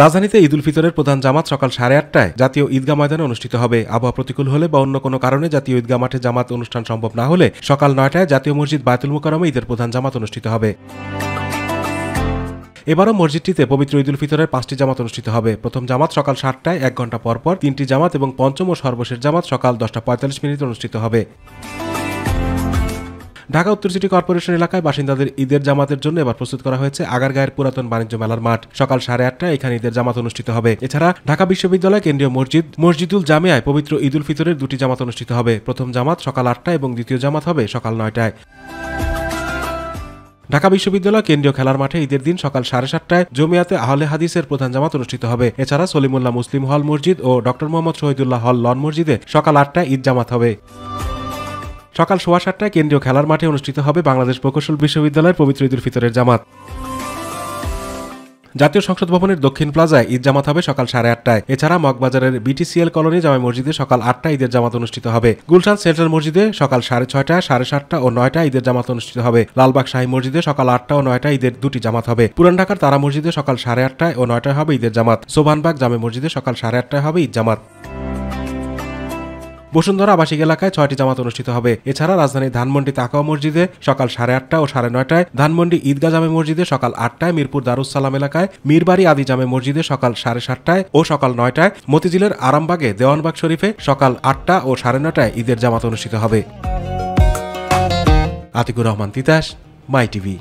রাজধানীতে ঈদ উল ফিতরের প্রধান জামাত সকাল 8:30টায় জাতীয় ঈদগাহ ময়দানে অনুষ্ঠিত হবে। আবহাওয়া প্রতিকূল হলে বা অন্য কোনো কারণে জাতীয় ঈদগাহ মাঠে জামাত অনুষ্ঠান সম্ভব না হলে সকাল 9টায় জাতীয় মসজিদ বায়তুল মুকাররমে ঈদের প্রধান জামাত অনুষ্ঠিত হবে। এবারও মসজিদটিতে পবিত্র ঈদ উল ফিতরের 5টি জামাত অনুষ্ঠিত হবে। প্রথম জামাত সকাল 7টায় 1 ঘণ্টা পরপর 3টি জামাত এবং পঞ্চম ও সর্বশেষ জামাত সকাল 10:45 অনুষ্ঠিত হবে। ঢাকা উত্তর সিটি কর্পোরেশন এলাকায় বাসিন্দাদের ঈদের জামাতের জন্য এবার প্রস্তুত করা হয়েছে আগারগাঁয়ের পুরাতন বাণিজ্য মেলার মাঠ। সকাল 8:30টায় এখানে ঈদের জামাত অনুষ্ঠিত হবে। এছাড়া ঢাকা বিশ্ববিদ্যালয় কেন্দ্রীয় মসজিদুল জামিয়ায় পবিত্র ঈদ উল ফিতরের 2টি জামাত অনুষ্ঠিত হবে। প্রথম জামাত সকাল 8টায় এবং দ্বিতীয় জামাত হবে সকাল 9টায়। ঢাকা বিশ্ববিদ্যালয় কেন্দ্রীয় খেলার মাঠে ঈদের দিন সকাল 7:30টায় জমিয়াতে আহলে হাদিসের প্রধান জামাত অনুষ্ঠিত হবে। এছাড়া সলিমুল্লাহ মুসলিম হল মসজিদ ও ডক্টর মোহাম্মদ শহীদুল্লাহ হল লন মসজিদে সকাল 8টায় ঈদ জামাত হবে। সকাল 7:15টায় কেন্দ্রীয় খেলার মাঠে অনুষ্ঠিত হবে বাংলাদেশ প্রকৌশল বিশ্ববিদ্যালয়ের পবিত্র ঈদ উল ফিতরের জামাত। জাতীয় সংসদ ভবনের দক্ষিণ প্লাজায় ঈদ জামাত হবে সকাল 8:30টায়। এছাড়া মগবাজারের বিটিসিএল কলোনি জামে মসজিদে সকাল 8টায় ঈদের জামাত অনুষ্ঠিত হবে। গুলশান সেন্ট্রাল মসজিদে সকাল 6:30, 7:30 ও 9টায় ঈদের জামাত অনুষ্ঠিত হবে। লালবাগ শাহী মসজিদে সকাল 8টা ও 9টায় ঈদের 2টি জামাত হবে। পুরান ঢাকার তারা মসজিদে সকাল 8:30 ও 9টায় হবে ঈদের জামাত। সোভানবাগ জামে মসজিদে সকাল 8:30টায় হবে ঈদ জামাত। বসুন্ধরা আবাসিক এলাকায় 6টি জামাত অনুষ্ঠিত হবে। এছাড়া রাজধানীর ধানমন্ডি তাকওয়া মসজিদে সকাল 8:30 ও 9:30টায়, ধানমন্ডি ঈদগাহ জামে মসজিদে সকাল 8টায়, মিরপুর দারুস সালাম এলাকায় মীরবাড়ি আদি জামে মসজিদে সকাল 7:30টায় ও সকাল 9টায়, মতিঝিলের আরামবাগে দেওয়ানবাগ শরীফে সকাল 8টা ও 9:30টায় ঈদের জামাত অনুষ্ঠিত হবে। আতিকুর রহমান তিতাস, মাই টিভি।